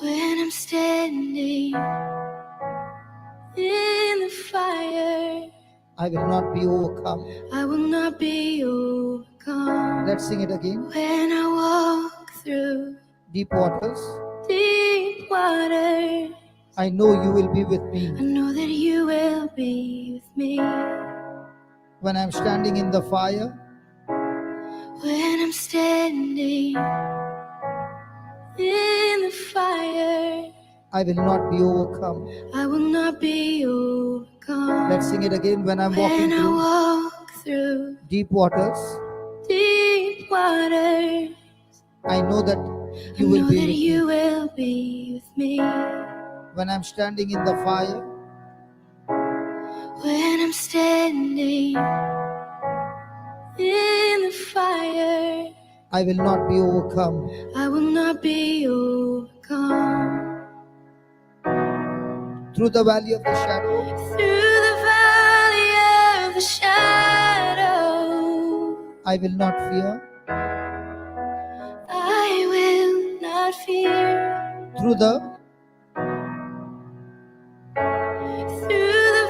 When I'm standing in the fire, I will not be overcome. I will not be overcome. Let's sing it again. When I walk through Deep waters, deep waters, I know you will be with I me. know that you will be with me. When I'm standing in the fire, When I'm standing in the fire, I will not be overcome. I will not be overcome. Let's sing it again. When I'm walking When I through walk through deep waters, deep waters, I know that I you will know be that with you me. will be with me. When I'm standing in the fire, When I'm standing in the fire, I will not be overcome. I will not be overcome. Through the valley of the shadow, Through the valley of the shadow, I will not fear. I will not fear. Through the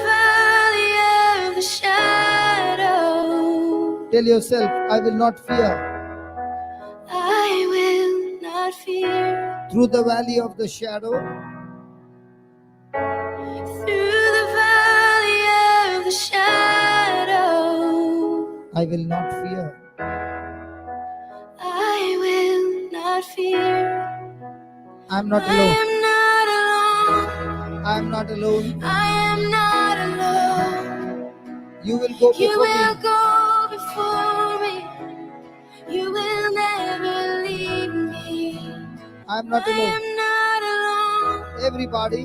Valley of the shadow, tell yourself, I will not fear. I will not fear. Through the valley of the shadow, Through the valley of the shadow, I will not fear. I will not fear. I'm not I alone. am not alone. I'm not alone. I am not alone. You will go You before will me. go before me. You will never leave me. I'm not I alone. am not alone. Everybody,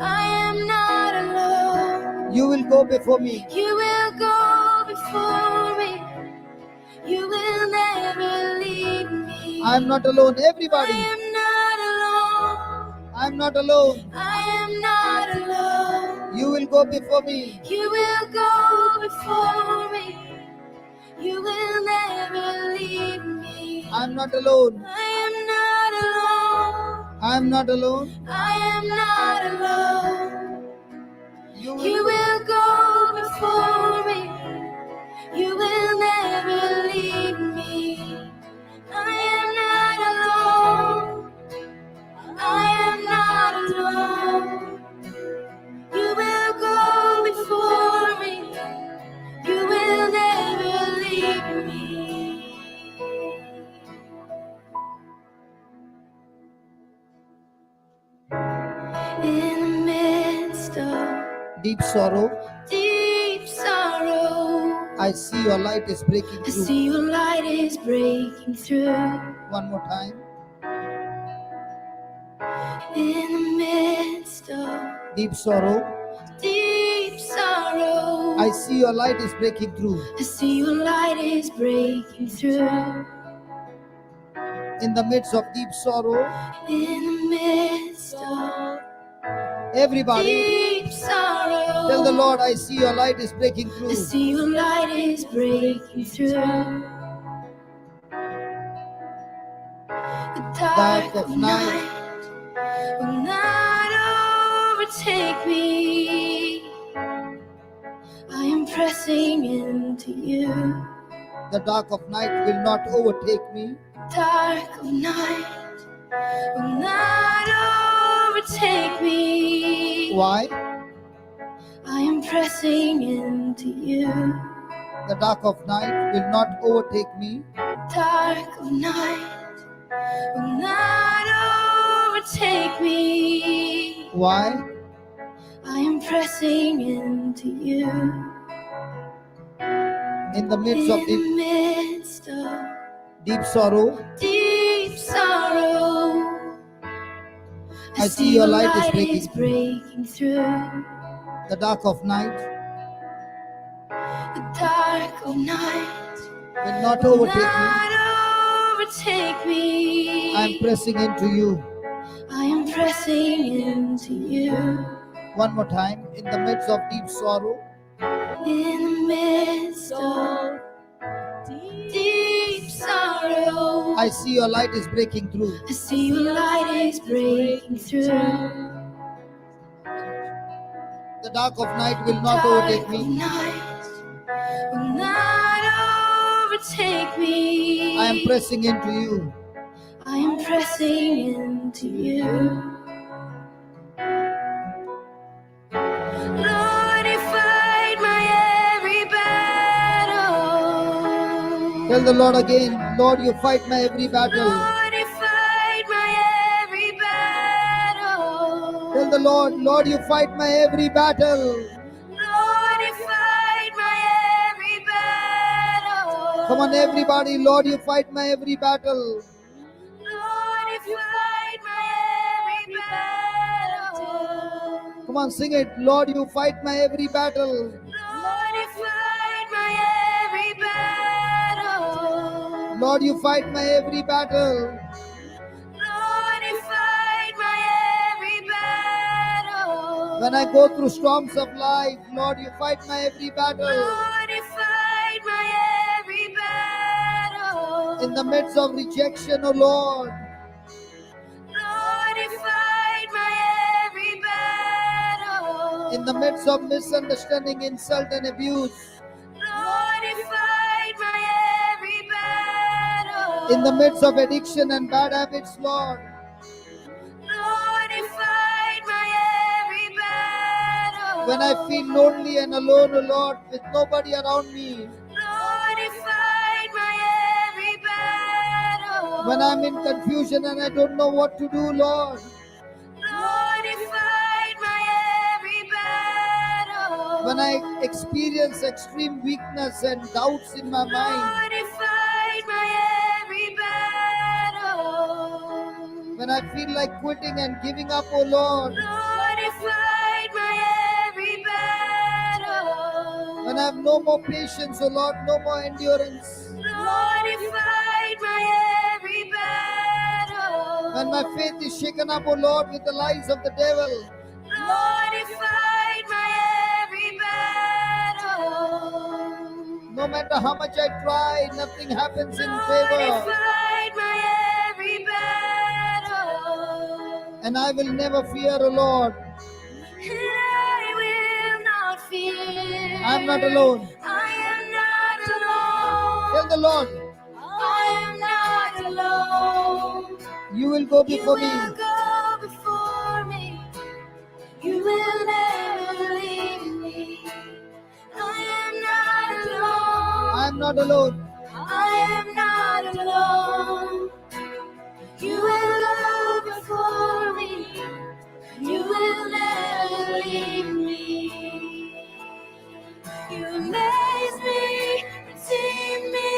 I am not alone. you will go before me. You will go before me. You will never leave me. I'm not alone. I Everybody, am not alone. I'm not alone. I am not alone. You will go before me. You will go before me. You will never leave me. I'm not alone. I am not alone. I'm not alone. I am not alone. You You will go before me. You will never leave me. I am not alone. I am not alone. You will go before me. You will never leave me. In the midst of deep sorrow, deep sorrow, I see your light is breaking I through. see your light is breaking through. One more time. In the midst of Deep sorrow, deep sorrow, I see your light is breaking through. I see your light is breaking through. In the midst of deep sorrow, In the midst of everybody, deep sorrow, tell the Lord, I see your light is breaking I through. see your light is breaking through. The dark of night will not overtake me. I am pressing into you. The dark of night will not overtake me. Dark of night will not overtake me. Why? I am pressing into you. The dark of night will not overtake me. Dark of night will not overtake me. Why? I am pressing into you. In the midst of In the midst of deep sorrow, deep sorrow, I see your light is is breaking through. the dark of night The dark of night will not will overtake me. not overtake me. I am pressing into you. I am pressing into you. One more time. In the midst of deep sorrow, In the midst of deep sorrow, sorrow. I see your light is breaking through. I see your light is breaking through. The dark of night will not Dark overtake of me. night will not overtake me. I am pressing into you. I am pressing into you. Lord, you fight my every battle. Tell the Lord again, Lord, you fight my every battle. Lord, you fight my every battle. Tell the Lord, Lord, you fight my every battle. Lord, you fight my every battle. Come on, everybody, Lord, you fight my every battle. Lord, you fight my every battle. Come on, sing it. Lord, you fight my every battle. Lord, you fight my every battle. Lord, you fight my every battle. Lord, you fight my every battle. When I go through storms of life, Lord, you fight my every battle. Lord, you fight my every battle. In the midst of rejection, oh Lord, Lord, you fight my every battle. in the midst of misunderstanding, insult, and abuse, Lord, you fight my every battle. in the midst of addiction and bad habits, Lord, Lord, you fight my every battle. when I feel lonely and alone, oh Lord, with nobody around me, Lord, you fight my every battle. when I'm in confusion and I don't know what to do, Lord, Lord, you fight my every battle. when I experience extreme weakness and doubts in my mind, Lord, you fight my every battle. when I feel like quitting and giving up, oh Lord, Lord, you fight my every battle. when I have no more patience, oh Lord, no more endurance, Lord, you fight my every battle. when my faith is shaken up, oh Lord, with the lies of the devil, Lord, you fight my every battle. no matter how much I try, nothing happens in Lord, you favor, fight my every battle. and I will never fear, oh Lord. And I will not fear. I am not alone. I am not alone. Tell the Lord, I am not alone. you will go You before will me. go before me. You will never leave me. I am not alone. I am not alone. I am not alone. You will go before me. You will never leave me. You amaze me, redeem me,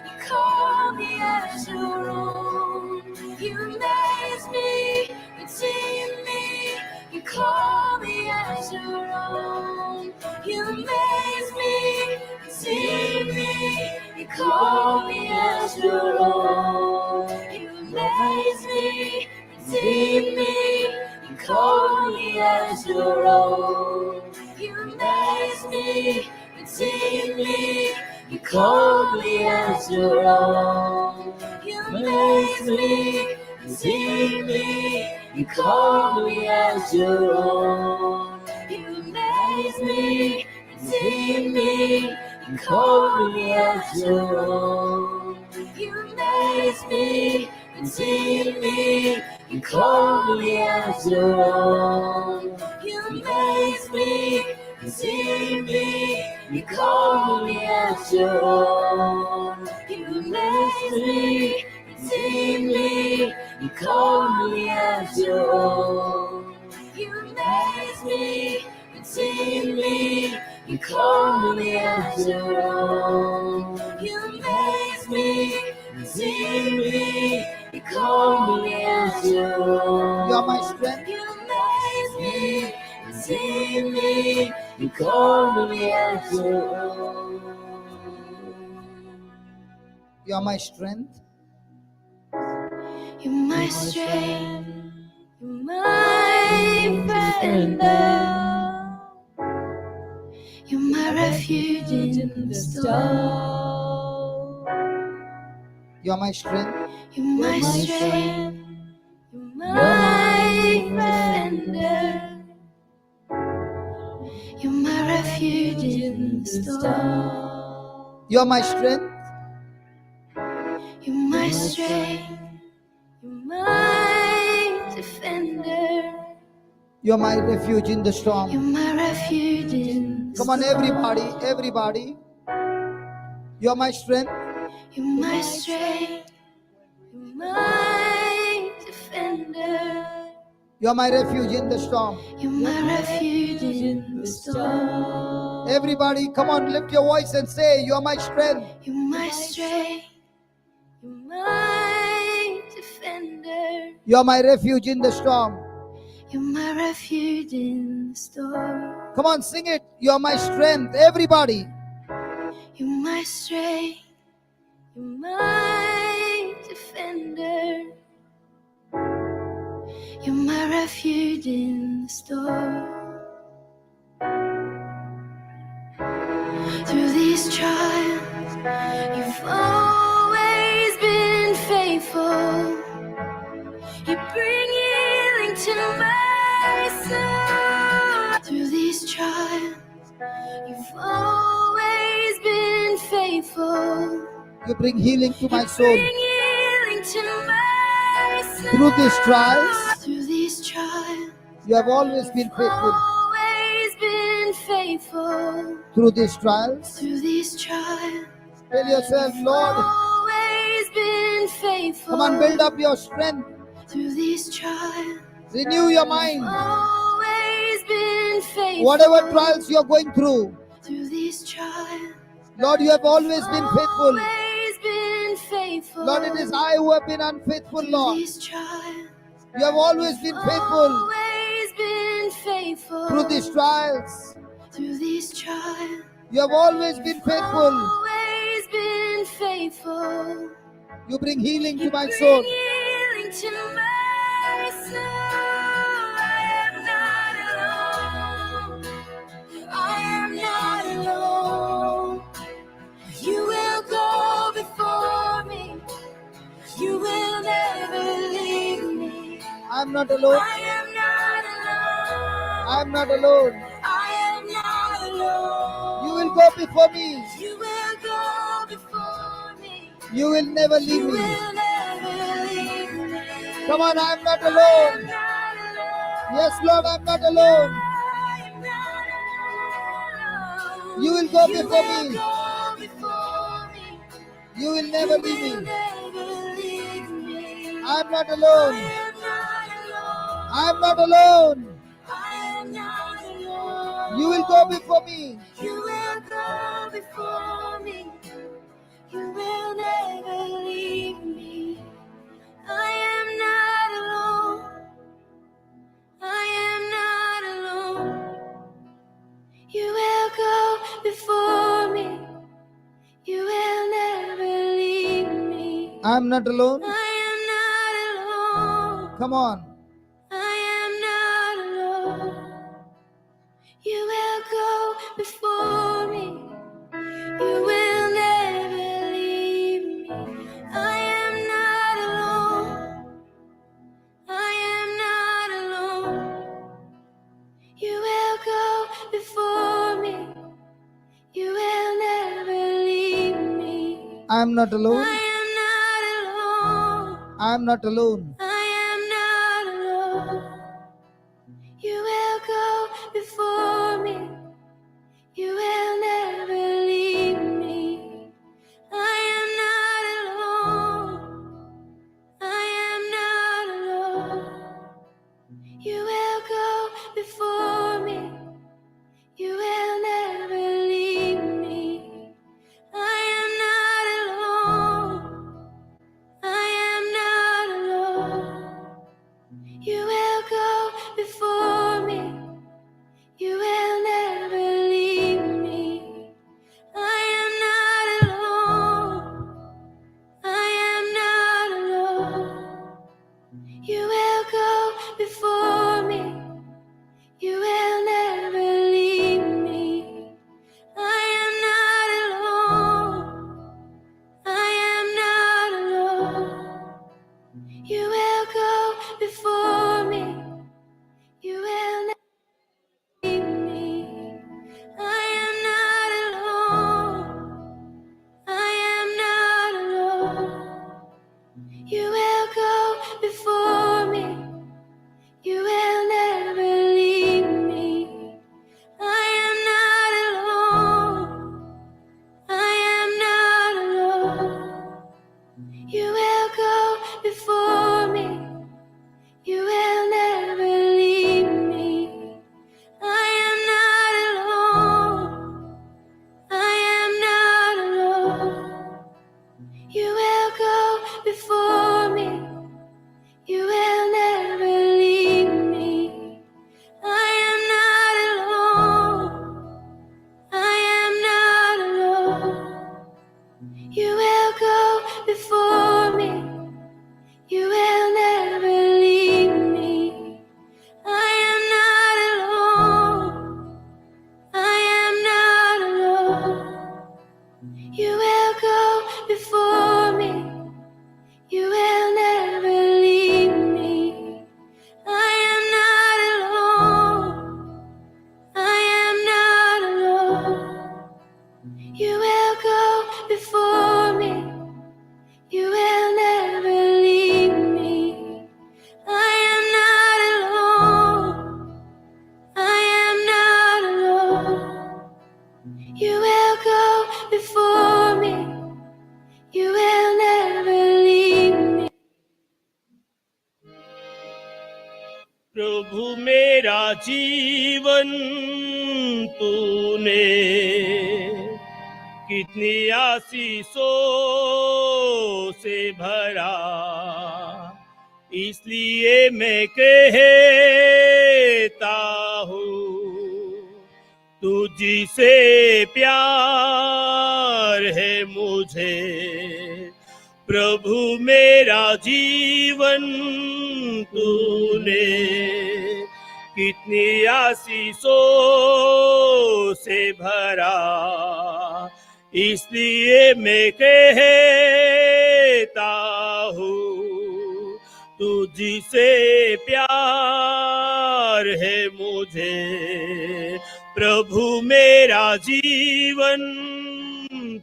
you call me as your own. You amaze me, redeem me, you call me as your own. You amaze me, redeem me, you call me as your own. You amaze me, redeem me, you call me as your own. You amaze me, redeem me, you call me as your own. You amaze me, redeem me, you call me as your own. You amaze me, redeem me, you call me as your own. You amaze me, redeem me, you call me as your own. You amaze me, redeem me, you call me as your own. You amaze me, redeem me, you call me as your own. You amaze me, redeem me, you call me as your own. You amaze me, redeem me, you call me as your own. You are my strength. You amaze me, redeem me, you call me as your own. You are my strength. You're my strength, you're my defender. You're my refuge in the storm. You are my strength. You're my strength. You're my defender. You're my refuge in the storm. You are my strength. You're my strength. You're my defender. You are my refuge in the You're storm. my refuge in the Come on, storm. everybody, everybody. You are my strength. You're my strength. You're my defender. You are my refuge in the storm. You're my refuge in the storm. Everybody, come on, lift your voice and say, you are my strength. You're my strength. You're my defender. You are my refuge in the storm. You're my refuge in the storm. Come on, sing it. You are my strength. Everybody. You're my strength. You're my defender. You're my refuge in the storm. Through these trials, you've always been faithful. You bring healing to my soul. Through these trials, you've always been faithful. You bring healing to my You soul. bring healing to my soul. Through these trials, Through these trials, you have always been faithful. always been faithful. Through these trials, Through these trials, tell yourself, Lord, always been faithful. come on, build up your strength. Through these trials, Renew your mind. always been faithful. Whatever trials you are going through, Through these trials, Lord, you have always been faithful. always been faithful. Lord, it is I who have been unfaithful, Through Lord. these trials, You have always been faithful. always been faithful. Through these trials, Through these trials, you have always been faithful. always been faithful. You bring healing to my Bring soul. healing to my soul. I am not alone. I am not alone. You will go before me. You will never leave me. I'm not alone. I am not alone. I'm not alone. I am not alone. You will go before me. You will go before me. You will never leave You me. will never leave me. Come on, I'm not I am alone. not alone. Yes, Lord, I'm not alone. I am not alone. You will go You before will me. go before me. You will never You leave will me. never leave me. I'm not I alone. am not alone. I'm not alone. I am not alone. You will go before me. You will go before me. You will never leave me. I am not alone. I am not alone. You will go before me. You will never leave me. I'm not alone. I am not alone. Come on. I am not alone. You will go before me. You will never leave me. I am not alone. I am not alone. You will go before me. You will never leave me. I'm not alone. I am not alone. I'm not alone. I am not alone. You will go before me. You will never leave me. I am not alone. I am not alone. You will go before me. You will never leave me. I am not alone. I am not alone. before me. You will never leave me. प्रभु मेरा जीवन तूने कितनी आशीषों से भरा, इसलिए मैं कहता हूँ तुझसे प्यार है मुझे। प्रभु मेरा जीवन तूने कितनी आशीषों से भरा, इसलिए मैं कहता हूँ तुझसे प्यार है मुझे। प्रभु मेरा जीवन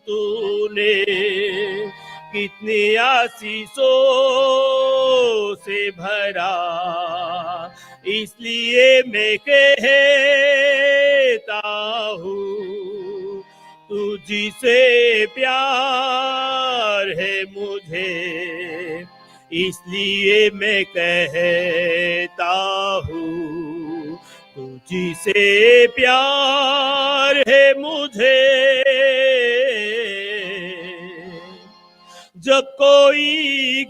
तूने कितनी आशीषों से भरा, इसलिए मैं कहता हूँ तुझसे प्यार है मुझे। इसलिए मैं कहता हूँ तुझसे प्यार है मुझे। जब कोई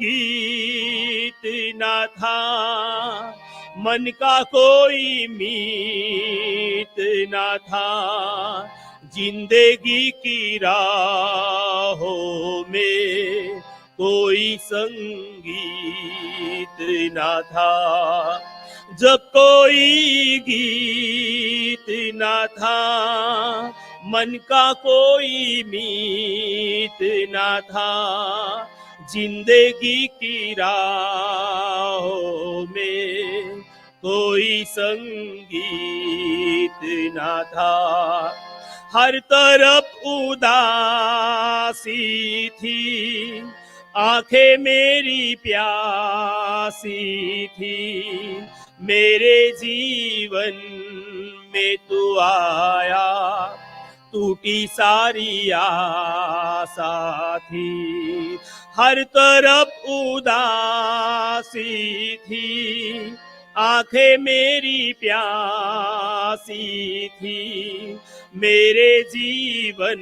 गीत ना था, मन का कोई मीत ना था, जिंदगी की राहों में कोई संगीत ना था। जब कोई गीत ना था, मन का कोई मीत ना था, जिंदगी की राहों में कोई संगीत ना था। हर तरफ उदासी थी, आंखें मेरी प्यासी थी, मेरे जीवन में तू आया, टूटी सारी आशा थी। हर तरफ उदासी थी, आंखें मेरी प्यासी थी, मेरे जीवन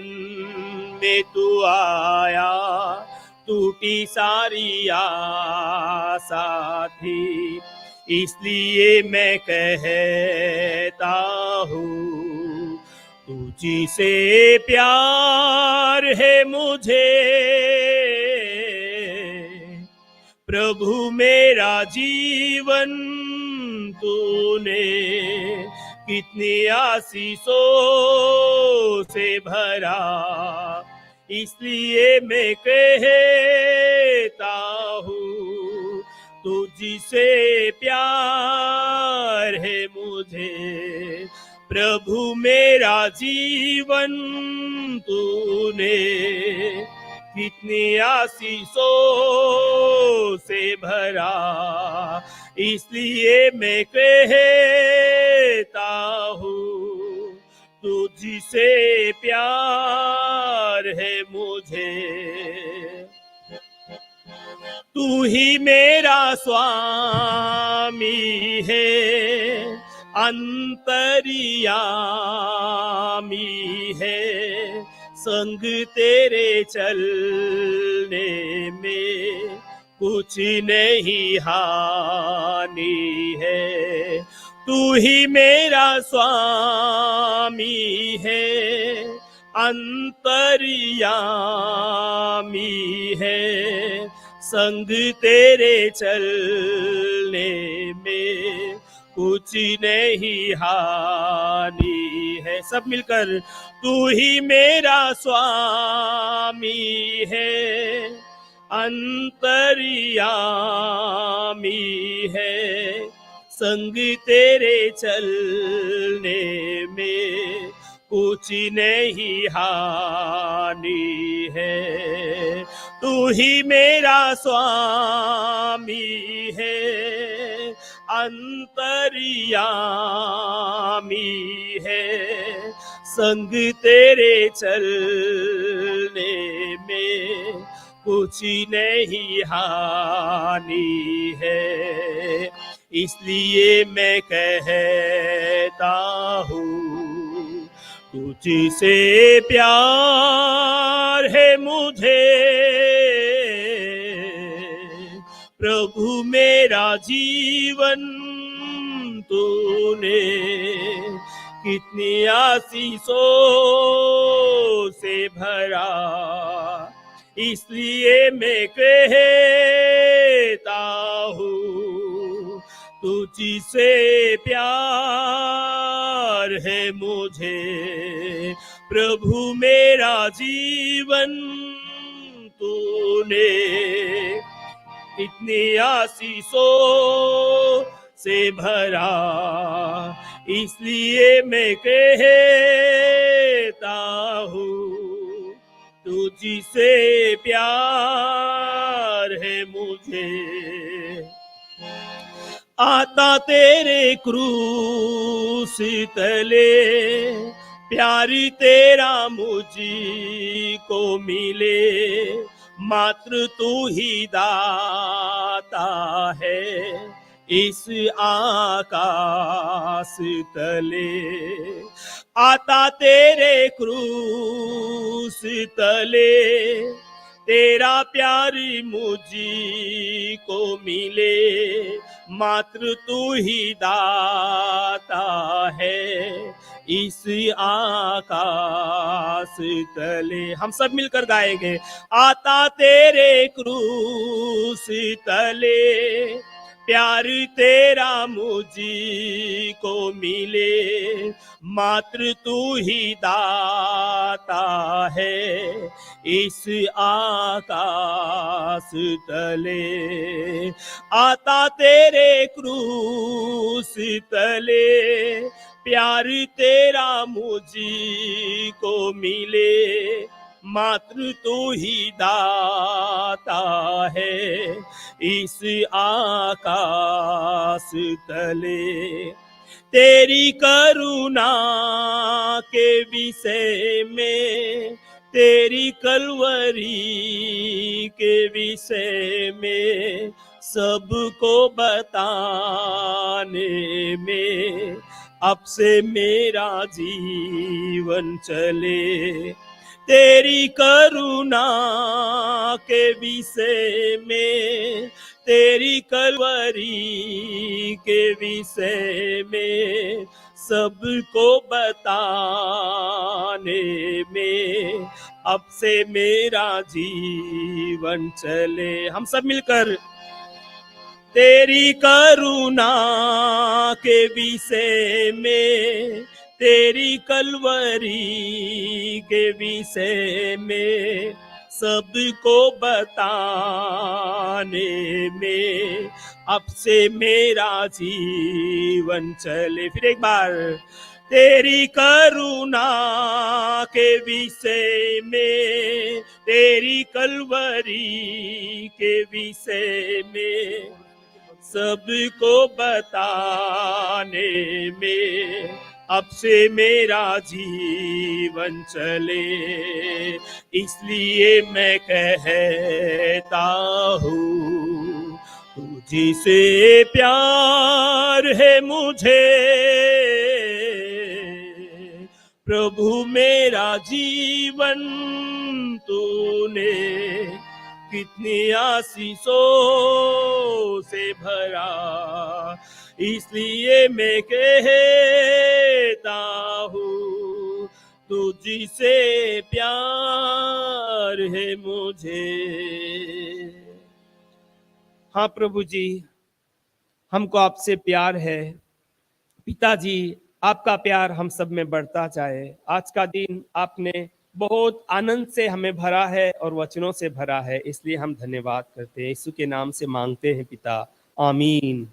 में तू आया, टूटी सारी आशा थी। इसलिए मैं कहता हूँ तुझसे प्यार है मुझे। प्रभु मेरा जीवन तूने कितनी आशीषों से भरा, इसलिए मैं कहता हूँ तुझसे प्यार है मुझे। प्रभु मेरा जीवन तूने कितनी आशीषों से भरा, इसलिए मैं कहता हूँ तुझसे प्यार है मुझे। तू ही मेरा स्वामी है, अंतर्यामी है, संग तेरे चलने में कुछ नहीं हानि है। तू ही मेरा स्वामी है, अंतर्यामी है, संग तेरे चलने में कुछ नहीं हानि है। सब मिलकर तू ही मेरा स्वामी है, अंतर्यामी है, संग तेरे चलने में कुछ नहीं हानि है। तू ही मेरा स्वामी है, अंतर्यामी है, संग तेरे चलने चलने में कुछ नहीं हानि है। इसलिए मैं कहता हूँ तुझसे प्यार है मुझे, प्रभु मेरा जीवन तूने कितनी आशीषों से भरा। इसलिए मैं कहता हूँ तुझसे प्यार है मुझे, प्रभु मेरा जीवन तूने इतनी आशीषों से भरा। इसलिए मैं कहता हूँ तुझसे प्यार है मुझे। आता तेरे क्रूस तले प्यारी तेरा मुझको मिले, मात्र तू ही दाता है इस आकाश तले। आता तेरे क्रूस तले तेरा प्यार मुझको मिले, मात्र तू ही दाता है इस आकाश तले। हम सब मिलकर गाएंगे। आता तेरे क्रूस तले प्यार तेरा मुझको मिले, मात्र तू ही दाता है इस आकाश तले। आता तेरे क्रूस तले प्यार तेरा मुझको मिले, मात्र तू ही दाता है इस आकाश तले। तेरी करुणा के विषय में, तेरी कलवरी के विषय में सबको बताने में अब से मेरा जीवन चले। तेरी करुणा के विषय में, तेरी कलवरी के विषय में सबको बताने में अब से मेरा जीवन चले। हम सब मिलकर तेरी करुणा के विषय में, तेरी कलवरी के विषय में सबको बताने में अब से मेरा जीवन चले। फिर एक बार। तेरी करुणा के विषय में, तेरी कलवरी के विषय में सबको बताने में अब से मेरा जीवन चले। इसलिए मैं कहता हूँ तुझसे प्यार है मुझे, प्रभु मेरा जीवन तूने कितनी आशीषों से भरा। इसलिए मैं कहता हूँ तुझसे प्यार है मुझे। हाँ प्रभु जी, हमको आपसे प्यार है। पिताजी, आपका प्यार हम सब में बढ़ता जाए। आज का दिन आपने बहुत आनंद से हमें भरा है और वचनों से भरा है, इसलिए हम धन्यवाद करते हैं। यीशु के नाम से मांगते हैं पिता, आमीन।